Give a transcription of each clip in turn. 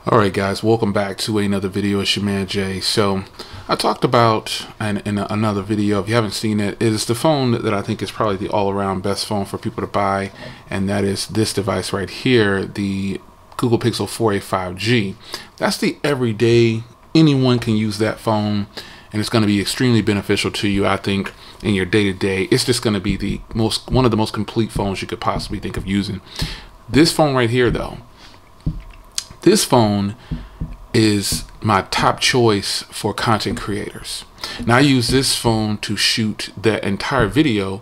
Alright guys, welcome back to another video. It's your man Jay. So I talked about in another video, if you haven't seen it, it is the phone that I think is probably the all-around best phone for people to buy, and that is this device right here, the Google Pixel 4a 5G. That's the everyday, anyone can use that phone, and it's going to be extremely beneficial to you, I think, in your day-to-day. It's just going to be one of the most complete phones you could possibly think of using. This phone right here though, this phone is my top choice for content creators. Now I use this phone to shoot the entire video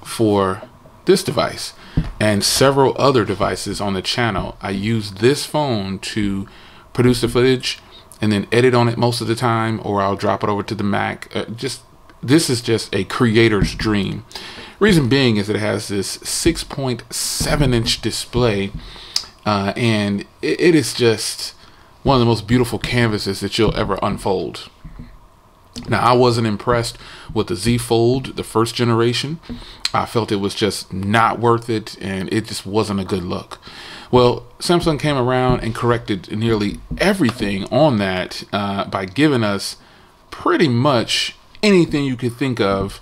for this device and several other devices on the channel. I use this phone to produce the footage and then edit on it most of the time, or I'll drop it over to the Mac. This is just a creator's dream. Reason being is that it has this 6.7-inch display. And it is just one of the most beautiful canvases that you'll ever unfold. Now, I wasn't impressed with the Z Fold, the first generation. I felt it was just not worth it, and it just wasn't a good look. Well, Samsung came around and corrected nearly everything on that by giving us pretty much anything you could think of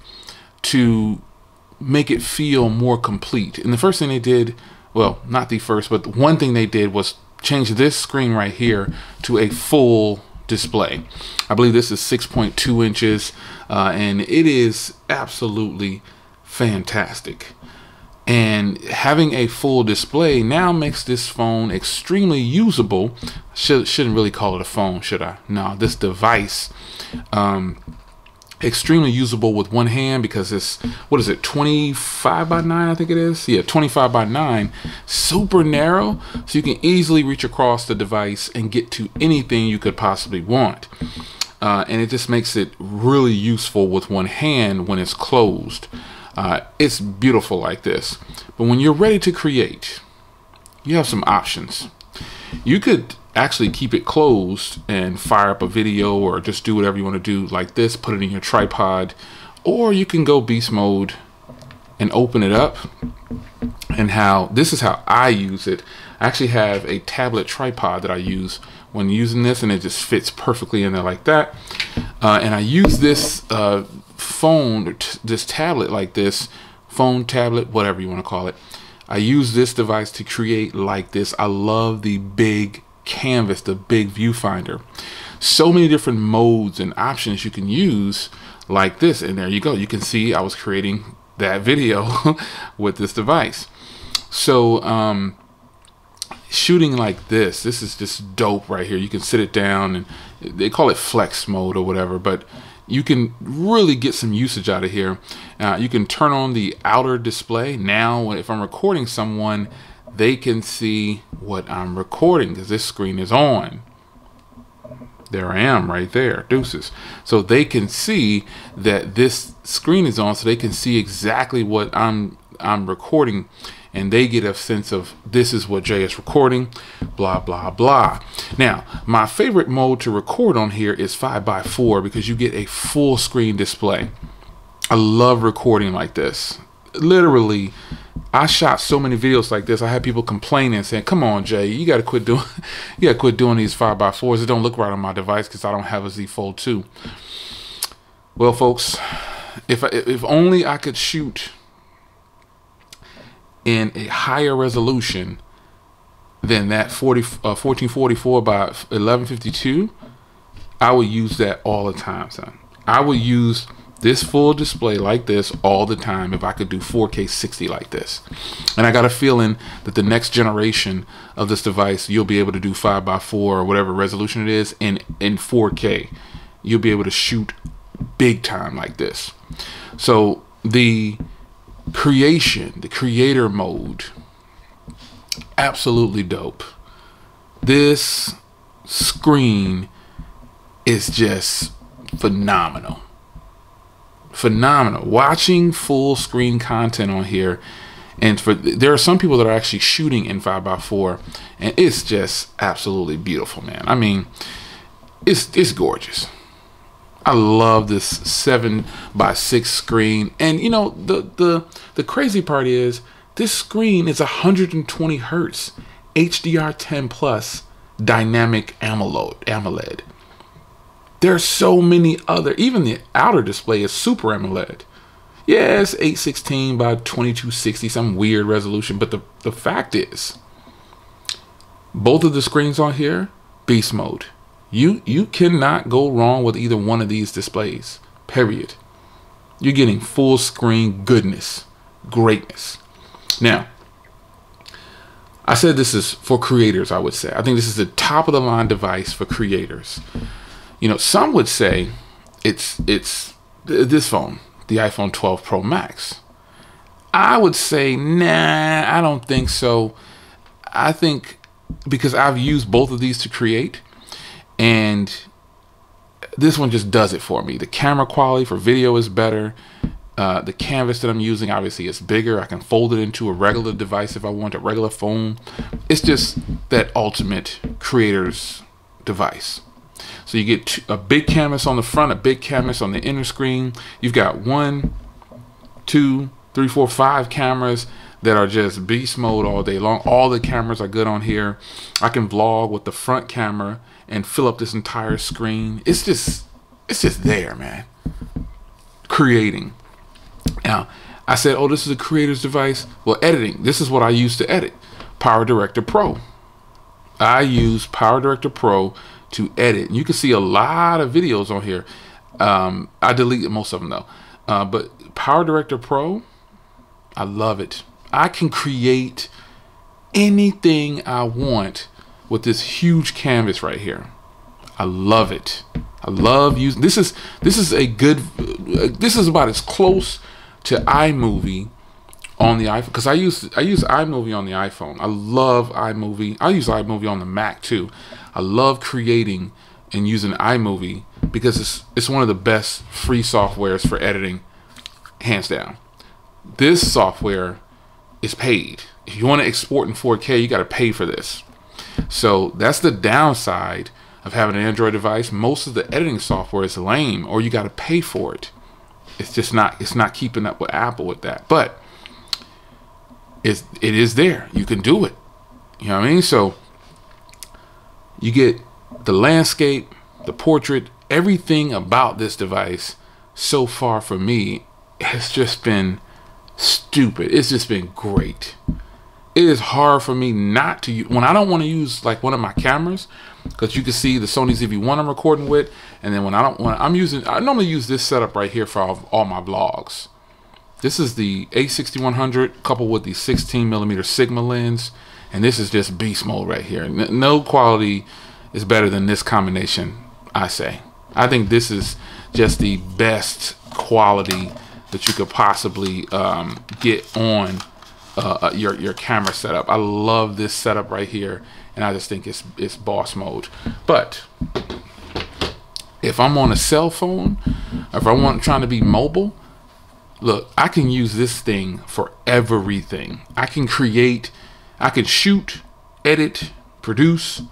to make it feel more complete. And the first thing they did, well, not the first, but one thing they did was change this screen right here to a full display. I believe this is 6.2 inches, and it is absolutely fantastic. And having a full display now makes this phone extremely usable. Shouldn't really call it a phone, should I? No, this device, extremely usable with one hand, because it's, what is it, 25 by 9, I think it is. Yeah, 25 by 9, super narrow, so you can easily reach across the device and get to anything you could possibly want. And it just makes it really useful with one hand when it's closed. It's beautiful like this. But when you're ready to create, you have some options. You could actually keep it closed and fire up a video, or just do whatever you want to do like this, put it in your tripod, or you can go beast mode and open it up. And this is how I use it. I actually have a tablet tripod that I use when using this, and it just fits perfectly in there like that. And I use this phone, this tablet like this, phone, tablet, whatever you want to call it. I use this device to create like this. I love the big canvas, the big viewfinder. So many different modes and options you can use like this, and there you go. You can see I was creating that video with this device. So shooting like this is just dope right here. You can sit it down, and they call it flex mode or whatever, but you can really get some usage out of here. You can turn on the outer display. Now if I'm recording someone, they can see what I'm recording because this screen is on. There I am right there, deuces. So they can see that this screen is on, so they can see exactly what I'm recording, and they get a sense of this is what Jay is recording, blah, blah, blah. Now, my favorite mode to record on here is 5x4 because you get a full screen display. I love recording like this. Literally, I shot so many videos like this. I had people complaining, saying, "Come on, Jay, you got to quit doing, these 5x4s. It don't look right on my device because I don't have a Z Fold 2." Well, folks, if only I could shoot in a higher resolution than that 1444 by 1152, I would use that all the time, son. I would use this full display like this all the time if I could do 4K 60 like this. And I got a feeling that the next generation of this device, you'll be able to do 5x4 or whatever resolution it is in 4K. You'll be able to shoot big time like this. So the creator mode, absolutely dope. This screen is just phenomenal. Watching full screen content on here, and there are some people that are actually shooting in 5x4, and it's just absolutely beautiful, man. I mean, it's gorgeous. I love this 7x6 screen, and you know the crazy part is this screen is 120 hertz HDR10 plus dynamic AMOLED. There are so many other, even the outer display is Super AMOLED. Yeah, it's 816 by 2260, some weird resolution, but the fact is, both of the screens on here, beast mode. You cannot go wrong with either one of these displays, period. You're getting full screen goodness, greatness. Now, I said this is for creators, I would say. I think this is the top of the line device for creators. You know, some would say it's this phone, the iPhone 12 Pro Max. I would say, nah, I don't think so. I think because I've used both of these to create, and this one just does it for me. The camera quality for video is better. The canvas that I'm using, obviously, is bigger. I can fold it into a regular device if I want, a regular phone. It's just that ultimate creator's device. So you get a big canvas on the front, a big canvas on the inner screen. You've got 1, 2, 3, 4, 5 cameras that are just beast mode all day long. All the cameras are good on here. I can vlog with the front camera and fill up this entire screen. It's just there, man. Creating. Now, I said, oh, this is a creator's device. Well, editing. This is what I use to edit. PowerDirector Pro. I use PowerDirector Pro to edit. And you can see a lot of videos on here. I deleted most of them though. But PowerDirector Pro, I love it. I can create anything I want with this huge canvas right here. I love it. I love using this is a good this is about as close to iMovie on the iPhone, because I use iMovie on the iPhone. I love iMovie. I use iMovie on the Mac too. I love creating and using iMovie because it's one of the best free softwares for editing, hands down. This software is paid. If you want to export in 4K, you got to pay for this. So that's the downside of having an Android device. Most of the editing software is lame, or you got to pay for it. It's not keeping up with Apple with that. But it is there. You can do it. You know what I mean? So you get the landscape, the portrait, everything about this device so far for me has just been stupid. It's just been great. It is hard for me not to use, when I don't want to use like one of my cameras, because you can see the Sony ZV-1 I'm recording with, and then I normally use this setup right here for all my vlogs. This is the A6100 coupled with the 16mm Sigma lens, and this is just beast mode right here. No quality is better than this combination, I say. I think this is just the best quality that you could possibly get on your camera setup. I love this setup right here, and I just think it's boss mode. But if I'm on a cell phone, or if I'm trying to be mobile, look, I can use this thing for everything. I can create, I can shoot, edit, produce,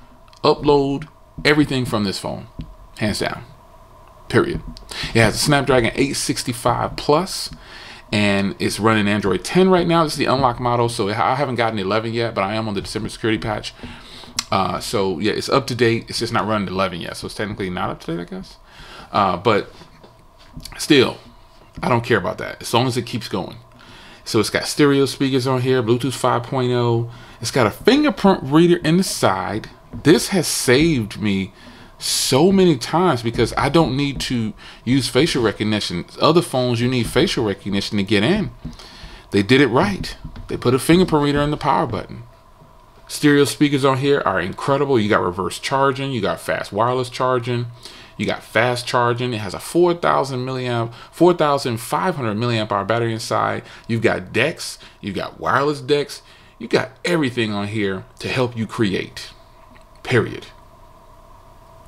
upload, everything from this phone, hands down, period. It has a Snapdragon 865 Plus, and it's running Android 10 right now. This is the unlocked model, so I haven't gotten 11 yet, but I am on the December security patch. So yeah, it's up to date. It's just not running 11 yet, so it's technically not up to date, I guess. But still, I don't care about that as long as it keeps going. So it's got stereo speakers on here, Bluetooth 5.0. It's got a fingerprint reader in the side. This has saved me so many times because I don't need to use facial recognition. Other phones, you need facial recognition to get in. They did it right. They put a fingerprint reader in the power button. Stereo speakers on here are incredible. You got reverse charging, you got fast wireless charging, you got fast charging. It has a 4,500 milliamp hour battery inside. You've got decks, you've got wireless decks, you got everything on here to help you create, period.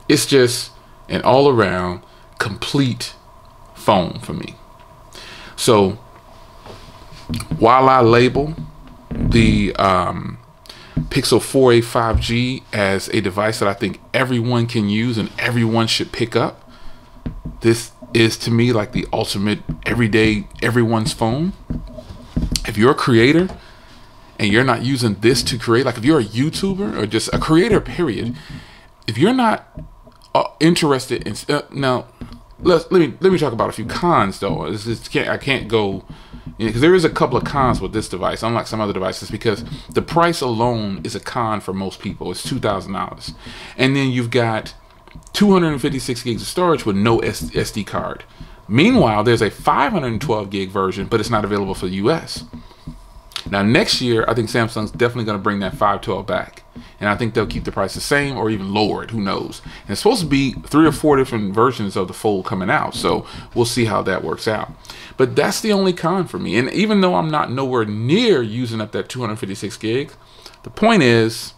It's just an all-around complete phone for me. So while I label the Pixel 4a 5G as a device that I think everyone can use and everyone should pick up, this is to me like the ultimate everyday everyone's phone. If you're a creator and you're not using this to create, like if you're a YouTuber or just a creator, period, if you're not interested in now, let me talk about a few cons though. I can't go, because there is a couple of cons with this device, unlike some other devices, because the price alone is a con for most people. It's $2,000, and then you've got 256 gigs of storage with no SD card. Meanwhile, there's a 512 gig version, but it's not available for the US. Now next year, I think Samsung's definitely going to bring that 512 back, and I think they'll keep the price the same or even lower it. Who knows? And it's supposed to be 3 or 4 different versions of the Fold coming out, so we'll see how that works out. But that's the only con for me. And even though I'm not nowhere near using up that 256 gigs, the point is,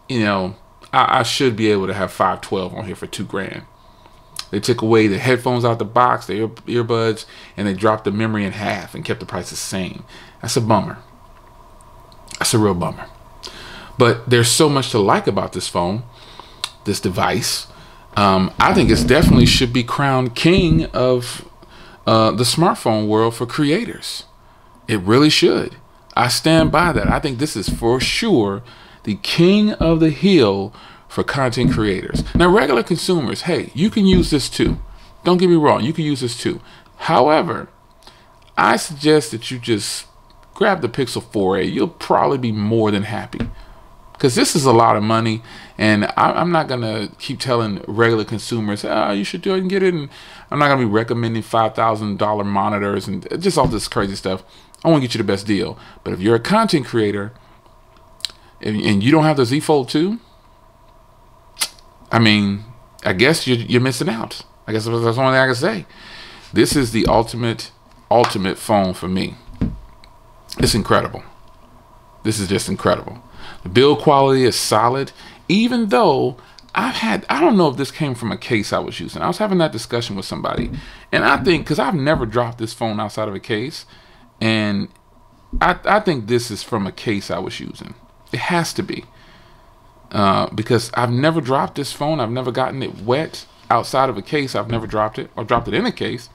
you know, I should be able to have 512 on here for $2,000. They took away the headphones out the box, the earbuds, and they dropped the memory in half and kept the price the same. That's a bummer. That's a real bummer. But there's so much to like about this phone, this device. I think it definitely should be crowned king of the smartphone world for creators. It really should. I stand by that. I think this is for sure the king of the hill for content creators. Now, regular consumers, hey, you can use this too. Don't get me wrong, you can use this too. However, I suggest that you just grab the Pixel 4a. You'll probably be more than happy, because this is a lot of money, and I'm not gonna keep telling regular consumers, you should do it and get it, and I'm not gonna be recommending $5,000 monitors and just all this crazy stuff. I want to get you the best deal. But if you're a content creator and you don't have the Z Fold 2, I mean, I guess you're missing out. I guess that's the only thing I can say. This is the ultimate phone for me. It's incredible. This is just incredible. The build quality is solid, even though I don't know if this came from a case I was using. I was having that discussion with somebody, and I think, because I've never dropped this phone outside of a case, and I think this is from a case I was using. It has to be. Because I've never dropped this phone. I've never gotten it wet outside of a case. I've never dropped it, or dropped it in a case.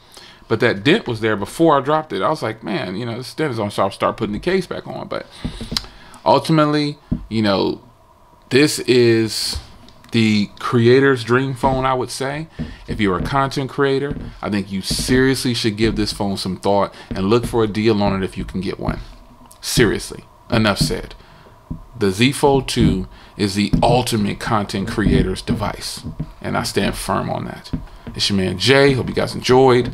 But that dent was there before I dropped it. I was like, man, you know, this dent is on, so I'll start putting the case back on. But ultimately, you know, this is the creator's dream phone, I would say. If you're a content creator, I think you seriously should give this phone some thought and look for a deal on it if you can get one. Seriously, enough said. The Z Fold 2 is the ultimate content creator's device, and I stand firm on that. It's your man Jay. Hope you guys enjoyed.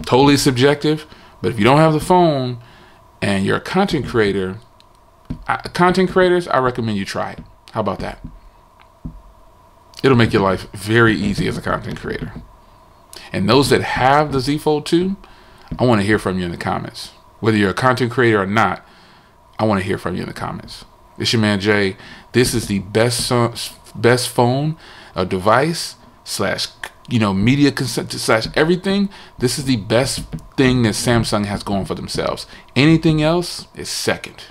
Totally subjective, but if you don't have the phone and you're a content creator, I recommend you try it. How about that? It'll make your life very easy as a content creator. And those that have the Z Fold 2, I want to hear from you in the comments. Whether you're a content creator or not, I want to hear from you in the comments. It's your man Jay. This is the best phone, a device slash, you know, media consent slash everything. This is the best thing that Samsung has going for themselves. Anything else is second.